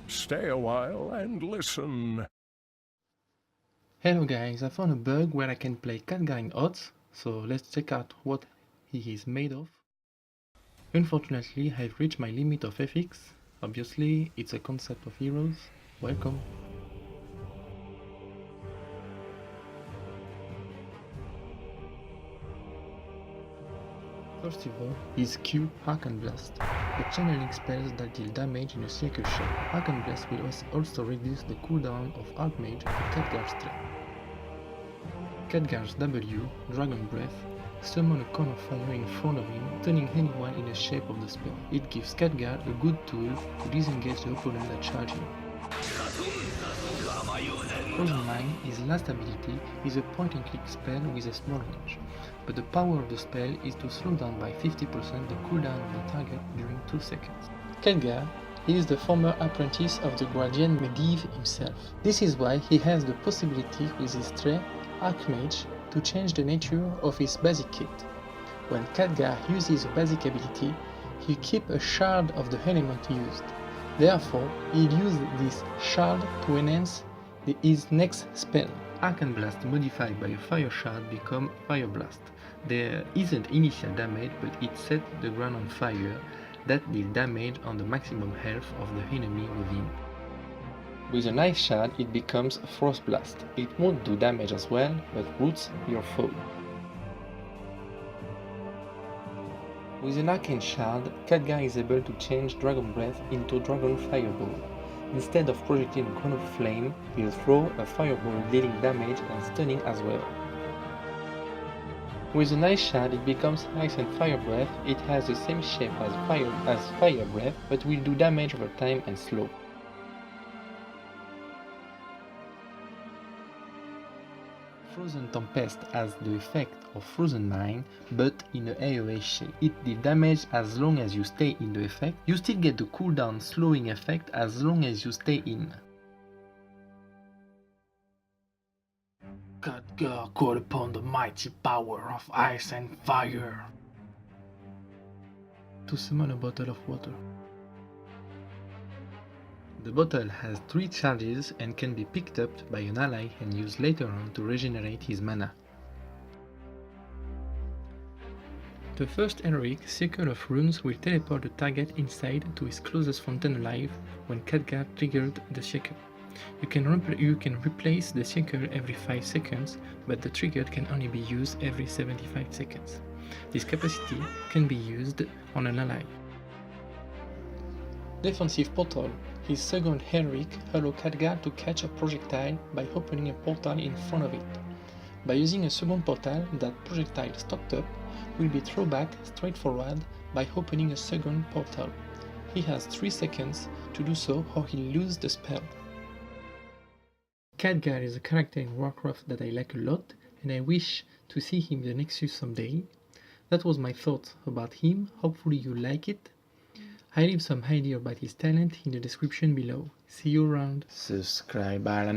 Stay a while and listen. Hello guys, I found a bug where I can play Khadgar in odds, so let's check out what he is made of. Unfortunately, I've reached my limit of FX. Obviously, it's a concept of heroes. Welcome. First of all, his Q, Arcane Blast. The channeling spells that deal damage in a circle shape. Arcane Blast will also reduce the cooldown of Archmage to Khadgar's strength. Khadgar's W, Dragon Breath, summon a cone of fire in front of him, turning anyone in the shape of the spell. It gives Khadgar a good tool to disengage the opponent that charges him. Frozen Mind, his last ability, is a point-and-click spell with a small range, but the power of the spell is to slow down by 50% the cooldown of the target during 2 seconds. Khadgar is the former apprentice of the Guardian Medivh himself. This is why he has the possibility with his trait, Archmage, to change the nature of his basic kit. When Khadgar uses a basic ability, he keeps a shard of the element used. Therefore, he'll use this shard to enhance his next spell. Arcane Blast modified by a fire shard become Fire Blast. There isn't initial damage, but it sets the ground on fire that deals damage on the maximum health of the enemy within. With an ice shard it becomes Frost Blast. It won't do damage as well, but roots your foe. With an Arcane Shard, Khadgar is able to change Dragon Breath into Dragon Fireball. Instead of projecting a cone of flame, he'll throw a fireball dealing damage and stunning as well. With an Ice Shard it becomes Ice and Fire Breath. It has the same shape as Fire Breath, but will do damage over time and slow. Frozen Tempest has the effect of Frozen Mind, but in a AoE shape. It deals damage as long as you stay in the effect. You still get the cooldown slowing effect as long as you stay in. Khadgar called upon the mighty power of ice and fire to summon a bottle of water. The bottle has 3 charges and can be picked up by an ally and used later on to regenerate his mana. The first heroic Circle of Runes will teleport the target inside to his closest fountain alive when Khadgar triggered the circle. You can replace the circle every 5 seconds, but the trigger can only be used every 75 seconds. This capacity can be used on an ally. Defensive Portal. His second heroic allows Khadgar to catch a projectile by opening a portal in front of it. By using a second portal, that projectile stocked up will be thrown back straight forward by opening a second portal. He has 3 seconds to do so or he'll lose the spell. Khadgar is a character in Warcraft that I like a lot and I wish to see him in the Nexus someday. That was my thoughts about him, hopefully you like it. I leave some idea about his talent in the description below. See you around. Subscribe al